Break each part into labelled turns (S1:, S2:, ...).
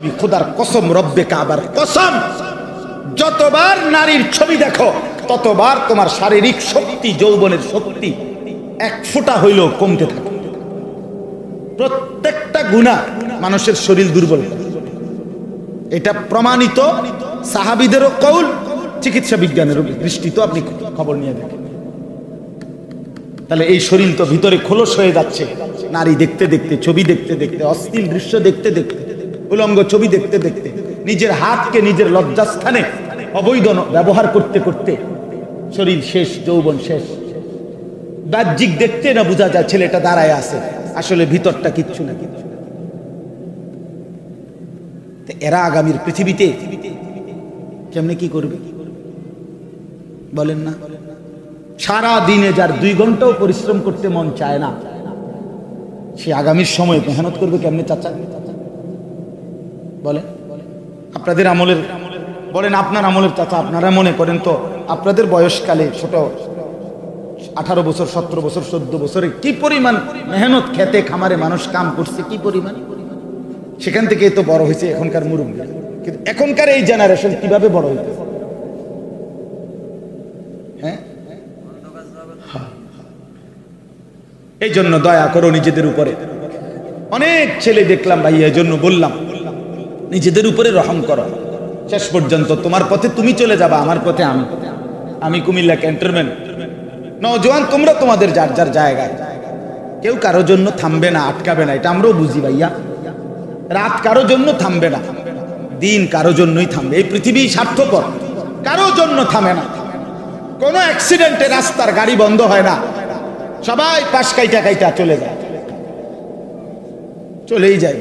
S1: খোদার কসম, রব্বে কাবার কসম, যতবার নারীর ছবি দেখো ততবার তোমার শারীরিক শক্তি, যৌবনের শক্তি এক ফোঁটা হইলেও কমতে থাকে। প্রত্যেকটা গুনাহ মানুষের শরীর দুর্বল করে, এটা প্রমাণিত। সাহাবীদেরও কৌল, চিকিৎসা বিজ্ঞানের দৃষ্টিতে আপনি খবর নিয়ে দেখেন। তাহলে এই শরীর তো ভিতরে খোলস হয়ে যাচ্ছে নারী দেখতে দেখতে, ছবি দেখতে দেখতে, অশ্লীল দৃশ্য দেখতে দেখতে, উলঙ্গ ছবি দেখতে দেখতে, নিজের হাতকে নিজের লজ্জাস্থানে অবৈধ ব্যবহার করতে করতে শরীর শেষ, যৌবন শেষ। বাহ্যিক দেখতে না বোঝা যায় ছেলেটা দাঁড়ায় আছে, আসলে ভিতরটা কিচ্ছু না। এরা আগামীর পৃথিবীতে কেমনে কি করবে বলেন না? সারা দিনে যার 2 ঘন্টাও পরিশ্রম করতে মন চায় না, সে আগামীর সময় মেহনত করবে কেমনে চাচা বলেন? আপনাদের আমলের বলেন, আপনার আমলের চাচা, আপনারা মনে করেন তো আপনাদের বয়সকালে ছোট 18 বছর, 17 বছর, 14 বছরে কি পরিমাণ মেহনত, খেতে খামারে মানুষ কাম করছে, কি পরিমাণ, সেখান থেকে তো বড় হয়েছে এখনকার মুরব্বী। কিন্তু এখনকার এই জেনারেশন কিভাবে বড় হইতে? হ্যাঁ, এই জন্য দয়া করো নিজেদের উপরে। অনেক ছেলে দেখলাম ভাই, এই জন্য বললাম নিজেদের উপরে রহম করো। শেষ পর্যন্ত তোমার পথে তুমি চলে যাবা, আমার পথে আমি কুমিল্লা ক্যান্টনমেন্ট। নওজোয়ান তোমরা তোমাদের যার যার জায়গায়, কেউ কারোর জন্য থামবে না, আটকাবে না, এটা আমরাও বুঝি ভাইয়া। রাত কারোর জন্য থামবে না, দিন কারোর জন্যই থামবে। এই পৃথিবী স্বার্থপর, কারোর জন্য থামে না। কোনো অ্যাক্সিডেন্টে রাস্তার গাড়ি বন্ধ হয় না, সবাই পাশ কাইটা কাইটা চলে যায়, চলেই যায়।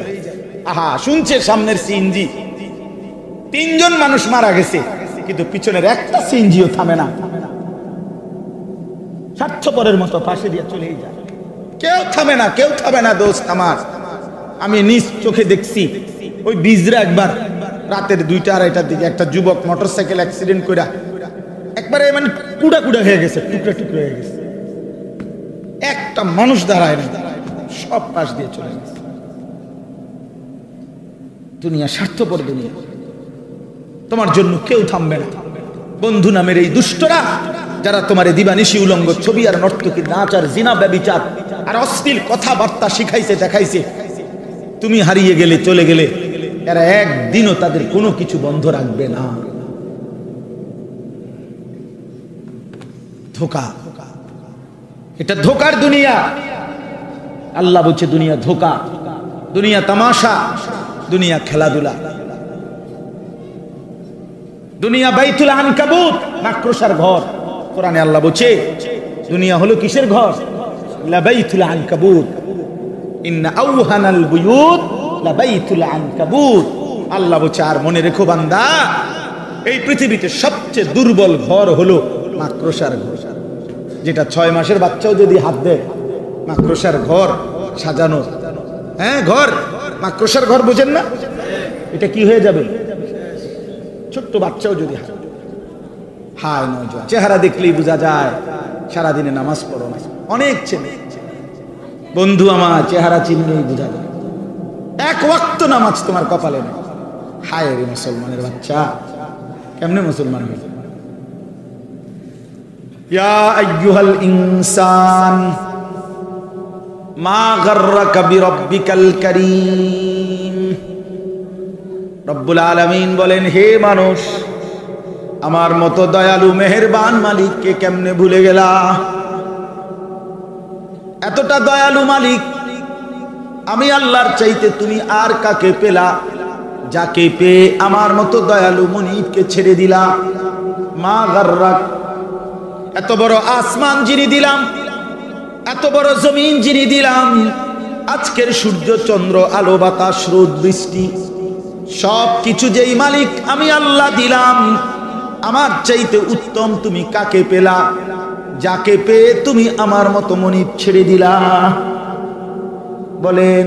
S1: আহা, শুনছে সামনের সিএনজি 3 জন মানুষ মারা গেছে, কিন্তু পিছনের একটা সিএনজিও থামে না, স্বার্থপরের মতো পাশে দিয়ে চলেই যায়। কেউ থামে না, কেউ থামে না দোস্ত আমার। আমি নিজ চোখে দেখছি, ওই বিজরা একবার রাতের 2টা-2:30টার দিকে একটা যুবক মোটরসাইকেল অ্যাক্সিডেন্ট করে একবারে মানে কুড়া কুড়া হয়ে গেছে, টুকরা টুকরা হয়ে গেছে। একটা মানুষ দাঁড়ায় না, সব পাশ দিয়ে চলে গেছে। দুনিয়া স্বার্থপর দুনিয়া, তোমার জন্য কেউ থামবে না। বন্ধু নামের এই দুষ্টরা যারা তোমার দিবানিশি উলঙ্গ ছবি আর নর্তকী নাচ আর জিনা ব্যভিচার আর অশ্লীল কথাবার্তা শিখাইছে, দেখাইছে, তুমি হারিয়ে গেলে, চলে গেলে, এরা একদিনও তাদের কোনো কিছু বন্ধ রাখবে না। ধোঁকা, এটা ধোঁকার দুনিয়া। আল্লাহ বলছে দুনিয়া ধোঁকা, দুনিয়া তামাশা, দুনিয়া খেলাধুলা, দুনিয়া বাইতুল আনকাবুত, মাকড়সার ঘর। কোরআনে আল্লাহ বলছে দুনিয়া হলো কিসের ঘর? লাবাইতুল আনকাবুত, ইন্না আওহানাল বুয়ুত লাবাইতুল আনকাবুত। আল্লাহ বলছে আর মনে রেখো বান্দা, এই পৃথিবীতে সবচেয়ে দুর্বল ঘর হলো মাকড়সার ঘর। যেটা 6 মাসের বাচ্চাও যদি হাত দেয়, মাকড়সার ঘর সাজানো, হ্যাঁ ঘর, মাকড়সার ঘর বোঝেন না? এটা কি হয়ে যাবে? ছোট্ট বাচ্চাও যদি হাত, হায় নজর, চেহারা দেখলেই বোঝা যায় সারাদিনে নামাজ পড়ো না। অনেক ছেলে বন্ধু আমার চেহারা চিনলেই বোঝা যায়, 1 ওয়াক্ত নামাজ তোমার কপালে নেই। হায় রে মুসলমানের বাচ্চা, কেমনে মুসলমান হয়েছে? ইয়া আইয়ুহাল ইনসান মা গাররাকা বিরাব্বিকাল কারীম। রব্বুল আলামিন বলেন, হে মানুষ, আমার মতো দয়ালু মেহেরবান মালিককে কেমনে ভুলে গেলা? এতটা দয়ালু মালিক আমি আল্লাহর চাইতে তুমি আর কাকে পেলা, যাকে পেয়ে আমার মতো দয়ালু মুনিবকে ছেড়ে দিলা? মা গাররাক, এত বড় আসমান যিনি দিলাম, এত বড় জমিন যিনি দিলাম, আজকের সূর্য চন্দ্র আলো বাতাস রোদ বৃষ্টি সব কিছু যেই মালিক আমি আল্লাহ দিলাম, আমার চাইতে উত্তম তুমি কাকে পেলা, যাকে পেয়ে তুমি আমার মতো মনিব ছেড়ে দিলা? বলেন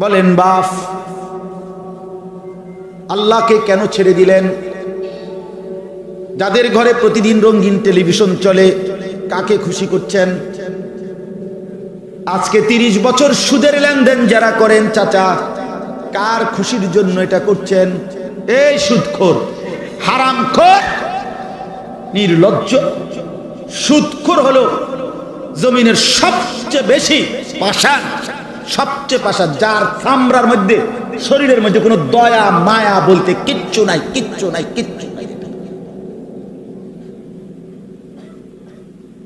S1: বলেন বাপ, আল্লাহকে কেন ছেড়ে দিলেন? যাদের ঘরে প্রতিদিন রঙিন টেলিভিশন চলে, কাকে খুশি করছেন? আজকে 30 বছর সুদের লেনদেন যারা করেন চাচা, কার খুশির জন্য এটা করছেন? এই সুদখোর, হারামখোর, নির্লজ্জ। সুদখোর হলো জমিনের সবচেয়ে বেশি পাষাণ, সবচেয়ে পাষাণ, যার চামড়ার মধ্যে, শরীরের মধ্যে কোনো দয়া মায়া বলতে কিচ্ছু নাই, কিচ্ছু নাই, কিচ্ছু নাই,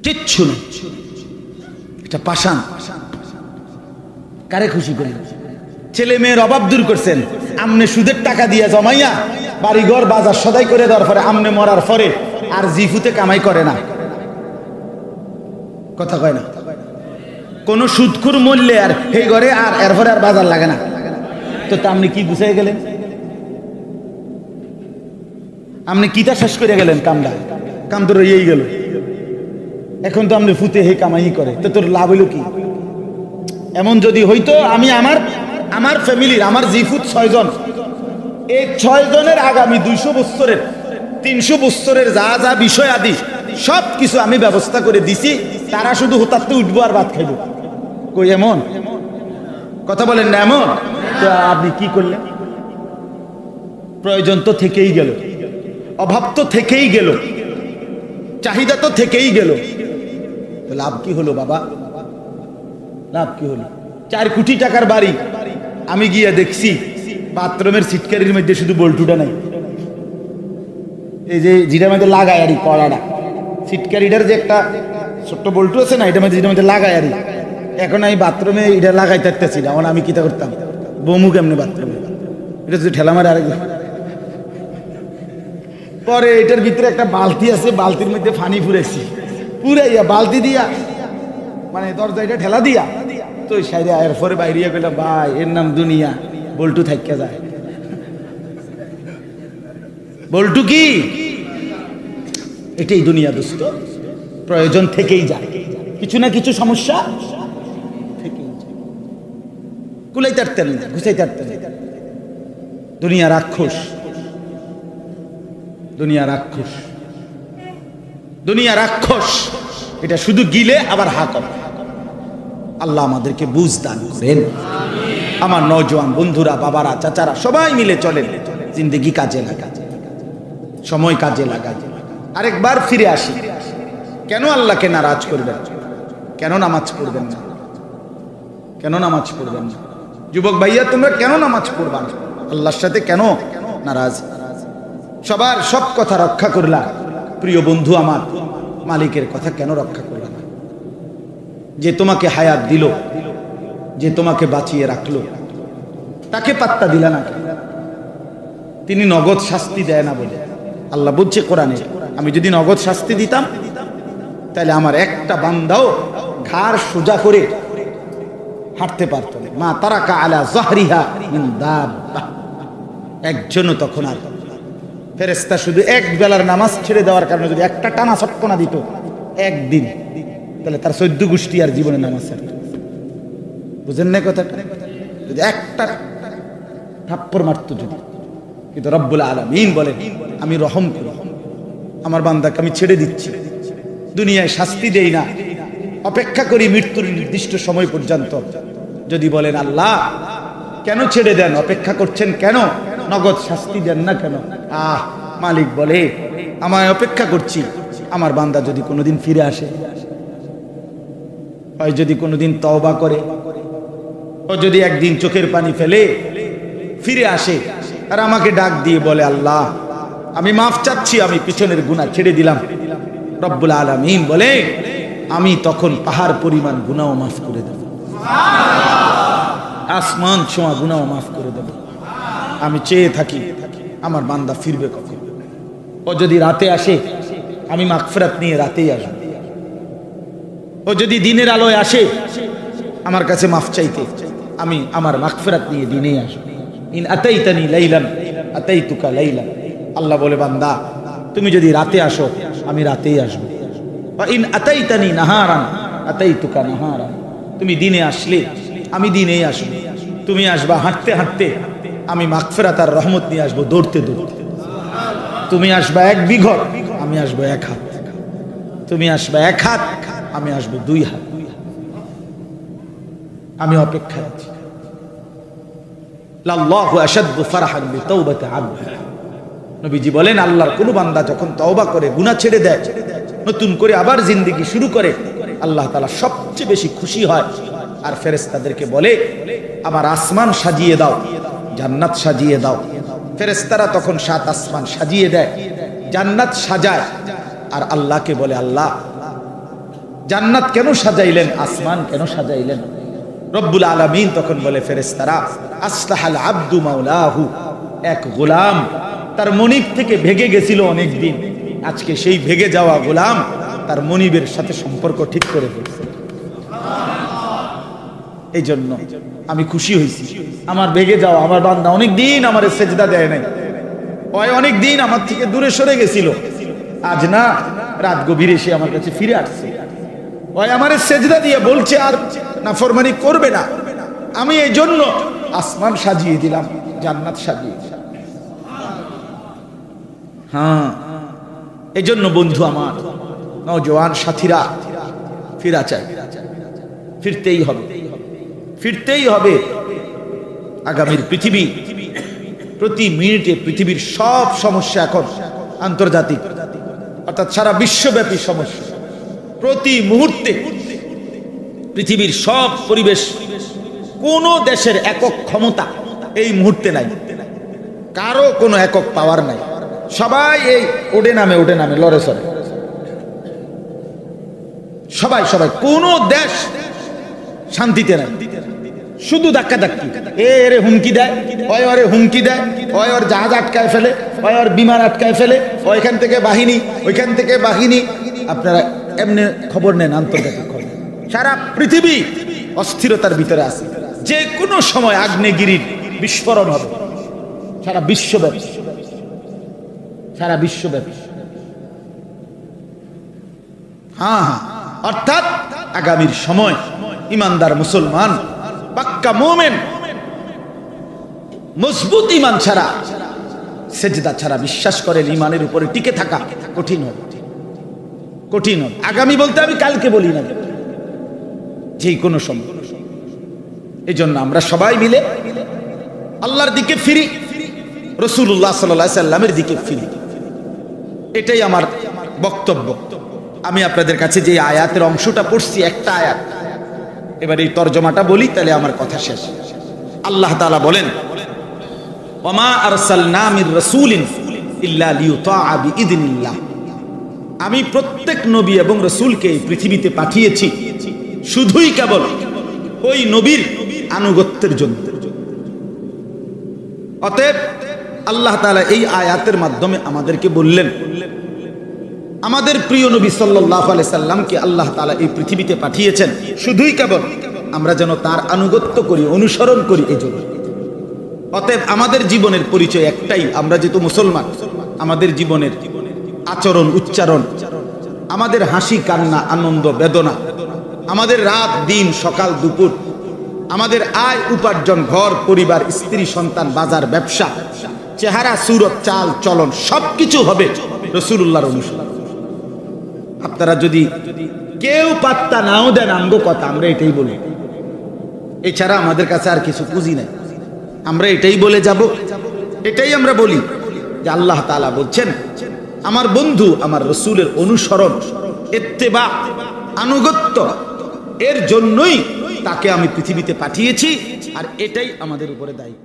S1: কিচ্ছু নাই। এটা পাষাণ। কারে খুশি করেন? ছেলে মেয়ের অভাব দূর করছেন, আমনে সুদের টাকা দিয়ে জমাইয়া বাড়িঘর বাজার সদাই করে দেওয়ার পরে আমনে মরার পরে আর জিফুতে কামাই করে না, কথা কয় না। কোন সুদখোর মূল্যে আর এই ঘরে আর এরপরে আর বাজার লাগে না, তো আপনি কি গুছাই গেলেন? আপনি কিটা শেষ করে গেলেন? কামটা কাম তো রয়েই গেল। এখন তো আপনি ফুতে হে কামাই করে, তো তোর লাভ হইল কি? এমন যদি হইতো, আমি আমার ফ্যামিলির, আমার জিফুত 6 জন, এই 6 জনের আগামী 200 বছরের 300 বছরের যা যা বিষয় আদি সব কিছু আমি ব্যবস্থা করে দিছি, তারা শুধু হতাতে উঠবো আর ভাত খাইব। কই এমন কথা বলেন না? এমন তো আপনি কি করলেন? প্রয়োজন তো থেকেই গেল, অভাব তো থেকেই গেল, চাহিদা তো থেকেই গেল, তো লাভ কি হলো বাবা? লাভ কি হলো? 4 কোটি টাকার বাড়ি, আমি গিয়ে দেখছি বাথরুমের সিটকারির মধ্যে শুধু বল্টুটা নাই, এই যে যেটার মধ্যে লাগায় আরি কড়াটা, সিটকারিটার যে একটা ছোট্ট বল্টু আছে না, এটার মধ্যে যেটার মধ্যে লাগায় আরি, এখন আমি বাথরুমে এটা লাগাই থাকতেছি না। আমি কিতা করতাম? বমু কেমনে বাথরুমে? এটা যদি ঠেলা মারে আরেক। পরে এটার ভিতরে একটা বালতি আছে, বালতির মধ্যে পানি ফুরেছি, পুরাইয়া বালতি দিয়া মানে দরজা এটা ঠেলা দিয়া তো সাইডে আয়ের পরে বাইরে গেলাম, ভাই এর নাম দুনিয়া, বল্টু থাইকা যায়। বল্টু কি? এটাই দুনিয়া দোস্ত। প্রয়োজন থেকেই যায়, কিছু না কিছু সমস্যা থেকেই যায়। কুলাই তারতেন না, ঘুষাই তারতেন। দুনিয়া রাক্ষস, দুনিয়া রাক্ষস, দুনিয়া রাক্ষস। এটা শুধু গিলে আবার হা করে। আল্লাহ আমাদেরকে বুঝ দান করেন। আমার নওজোয়ান বন্ধুরা, বাবারা, চাচারা সবাই মিলে চলেন, জিন্দেগি কাজে লাগা, সময় কাজে লাগা। আরেকবার ফিরে আসি, কেন আল্লাহকে নারাজ করবেন? কেন নামাজ পড়বেন না? কেন নামাজ পড়বেন না? যুবক ভাইয়া, তোমরা কেন নামাজ পড়বা না? আল্লাহর সাথে কেন নারাজ? সবার সব কথা রক্ষা করলা, প্রিয় বন্ধু আমার, মালিকের কথা কেন রক্ষা করলা না? যে তোমাকে হায়াত দিল, যে তোমাকে বাঁচিয়ে রাখলো, তাকে পাত্তা দিলা না? তিনি নগদ শাস্তি দেয় না বলে আল্লাহ বলছে কোরআনে, আমি যদি নগদ শাস্তি দিতাম তাহলে আমার একটা বান্দাও ঘাড় সোজা করে হাঁটতে পারত না। মা তারাকা আলা যাহরিহা মিন দাব্বা, একজনও তখন আর ফেরেশতা শুধু এক বেলার নামাজ ছেড়ে দেওয়ার কারণে যদি একটা টানা ছটকনা দিত একদিন, তাহলে তার 14 গোষ্ঠী আর জীবনে নামাজ ছাড়ত। বুঝেন না কথাটা? যদি একটা থাপ্পড় মারত যদি। কিন্তু রব্বুল আলামিন বলেন, আমি রহম করি, আমার বান্দাকে আমি ছেড়ে দিচ্ছি, দুনিয়ায় শাস্তি দেই না, অপেক্ষা করি মৃত্যুর নির্দিষ্ট সময় পর্যন্ত। যদি বলেন আল্লাহ কেন ছেড়ে দেন, অপেক্ষা করছেন কেন, নগদ শাস্তি দেন না কেন? মালিক বলে, আমায় অপেক্ষা করছি, আমার বান্দা যদি কোনোদিন ফিরে আসে, হয় যদি কোনোদিন তওবা করে, ও যদি একদিন চোখের পানি ফেলে ফিরে আসে আর আমাকে ডাক দিয়ে বলে আল্লাহ আমি মাফ চাচ্ছি, আমি পিছনের গুনাহ ছেড়ে দিলাম, রব্বুল আলামিন বলে আমি তখন পাহাড় পরিমাণ গুনাহ মাফ করে দেব, আসমান ছোঁয়া গুনাহ মাফ করে দেব। আমি চেয়ে থাকি আমার বান্দা ফিরবে কখন। ও যদি রাতে আসে, আমি মাগফিরাত নিয়ে রাতেই আসব। ও যদি দিনের আলোয় আসে আমার কাছে মাফ চাইতে, আমি আমার মাগফিরাত নিয়ে দিনেই আসব। ইন আতাইতানি লাইলান আতাইতুকা লাইলান, আল্লাহ বলে বান্দা তুমি যদি রাতে আসো আমি রাতেই আসব। বা ইন আতাইতানি নাহারান আতাইতুকা নাহারান, তুমি দিনে আসলে আমি দিনেই আসব। তুমি আসবা হাঁটতে হাঁটতে, আমি মাগফিরাত আর রহমত নিয়ে আসবো দৌড়তে দৌড়তে। তুমি আসবা 1 বিঘত, আমি আসবো 1 হাত। তুমি আসবা 1 হাত, আমি আসবো 2 হাত। আমি অপেক্ষায় আছি। লাল্লাহু আশাদ্দু ফারহান বিতাওবাতি আবদ। নবীজি বলেন, আল্লাহর কোন বান্দা যখন তওবা করে, গুনাহ ছেড়ে দেয়, নতুন করে আবার জিন্দেগি শুরু করে, আল্লাহ তাআলা সবচেয়ে বেশি খুশি হয়। আর ফেরেশতাদেরকে বলে, আমার আসমান সাজিয়ে দাও, জান্নাত সাজিয়ে দাও। ফেরেশতারা তখন 7 আসমান সাজিয়ে দেয়, জান্নাত সাজায়। আর আল্লাহকে বলে, আল্লাহ জান্নাত কেন সাজাইলেন, আসমান কেন সাজাইলেন? রব্বুল আলামিন তখন বলে, ফেরেশতারা, আসলাহাল আব্দু মাওলাহু, এক গোলাম তার মনিব থেকে ভেগে গেছিল অনেক দিন, আজকে সেই ভেগে যাওয়া গোলাম তার মনিবের সাথে সম্পর্ক ঠিক করে ফেলছে। এই জন্য আমি খুশি হয়েছি। আমার ভেগে যাওয়া আমার বান্দা অনেক দিন আমার সেজদা দেয় নাই, ওই অনেক দিন আমার থেকে দূরে সরে গেছিল, আজ না রাত গভীরে সে আমার কাছে ফিরে আসছে। ওই আমার সেজদা দিয়ে বলছে আর নাফরমানি করবে না। আমি এই জন্য আসমান সাজিয়ে দিলাম, জান্নাত সাজিয়ে দিলাম। হ্যাঁ, এই জন্য বন্ধু আমার, নওজোয়ান সাথীরা, ফিরা চাই, ফিরতেই হবে, ফিরতেই হবে। আগামীর পৃথিবী, প্রতি মিনিটে পৃথিবীর সব সমস্যা এখন আন্তর্জাতিক, অর্থাৎ সারা বিশ্বব্যাপী সমস্যা। প্রতি মুহূর্তে পৃথিবীর সব পরিবেশ, কোন দেশের একক ক্ষমতা এই মুহূর্তে নাই, কারো কোনো একক পাওয়ার নাই। সবাই এই ওডে নামে লড়ে চড়ে, সবাই সবাই। কোন দেশ শান্তিতে নাই, শুধু ধাক্কা ধাক্কি। এরে হুমকি দেয়, ওই ওরে হুমকি দেয়, ওই ওর জাহাজ আটকায় ফেলে, ওই ওর বিমান আটকায় ফেলে, ওইখান থেকে বাহিনী, ওইখান থেকে বাহিনী। আপনারা এমনি খবর নেন, আন্তর্জাতিক খবর, সারা পৃথিবী অস্থিরতার ভিতরে আছে। যে কোনো সময় আগ্নেয়গিরির বিস্ফোরণ হবে সারা বিশ্বব্যাপী, সারা বিশ্বব্যাপী। হ্যাঁ হ্যাঁ, অর্থাৎ আগামীর সময় ইমানদার মুসলমান, পাক্কা মুমিন, মজবুত ইমান ছাড়া, সেজদা ছাড়া, বিশ্বাস করেন ইমানের উপরে টিকে থাকা কঠিন হবে, কঠিন হবে। আগামী বলতে আমি কালকে বলি না, যে কোনো সময়। এই জন্য আমরা সবাই মিলে আল্লাহর দিকে ফিরি, রাসূলুল্লাহ সাল্লাল্লাহু আলাইহি সাল্লামের দিকে ফিরি। এটাই আমার বক্তব্য। আমি আপনাদের কাছে যে আয়াতের অংশটা পড়ছি, একটা আয়াত, এবার এই তরজমাটা বলি, তাহলে আমার কথা শেষ। আল্লাহ তাআলা বলেন, ওয়ামা আরসালনা মির রাসূলিন ইল্লা লিইউতাআ বিইذনিল্লাহ। আমি প্রত্যেক নবী এবং রাসূলকে এই পৃথিবীতে পাঠিয়েছি শুধুই কেবল ওই নবীর আনুগত্যের জন্য। অতএব আল্লাহ তাআলা এই আয়াতের মাধ্যমে আমাদেরকে বললেন, আমাদের প্রিয় নবী সাল্লাল্লাহু আলাইহি সাল্লামকে আল্লাহ তাআলা এই পৃথিবীতে পাঠিয়েছেন শুধুই কেবল আমরা যেন তার আনুগত্য করি, অনুসরণ করি, এই জন্য। অতএব আমাদের জীবনের পরিচয় একটাই, আমরা যেহেতু মুসলমান, আমাদের জীবনের আচরণ, উচ্চারণ, আমাদের হাসি কান্না, আনন্দ বেদনা, আমাদের রাত দিন, সকাল দুপুর, আমাদের আয় উপার্জন, ঘর পরিবার, স্ত্রী সন্তান, বাজার ব্যবসা, চেহারা সুরত, চাল চলন, সবকিছু হবে রাসূলুল্লাহর অনুসরণ। আপনারা যদি কেউ পাত্তা নাও দেন আমগো কথা, আমরা এটাই বলি, এছাড়া আমাদের কাছে আর কিছু পুঁজি নাই। আমরা এটাই বলে যাব, এটাই আমরা বলি যে আল্লাহ তাআলা বলছেন, আমার বন্ধু আমার রাসূলের অনুসরণ, ইত্তেবা, আনুগত্য, এর জন্যই তাকে আমি পৃথিবীতে পাঠিয়েছি, আর এটাই আমাদের উপরে দায়ী।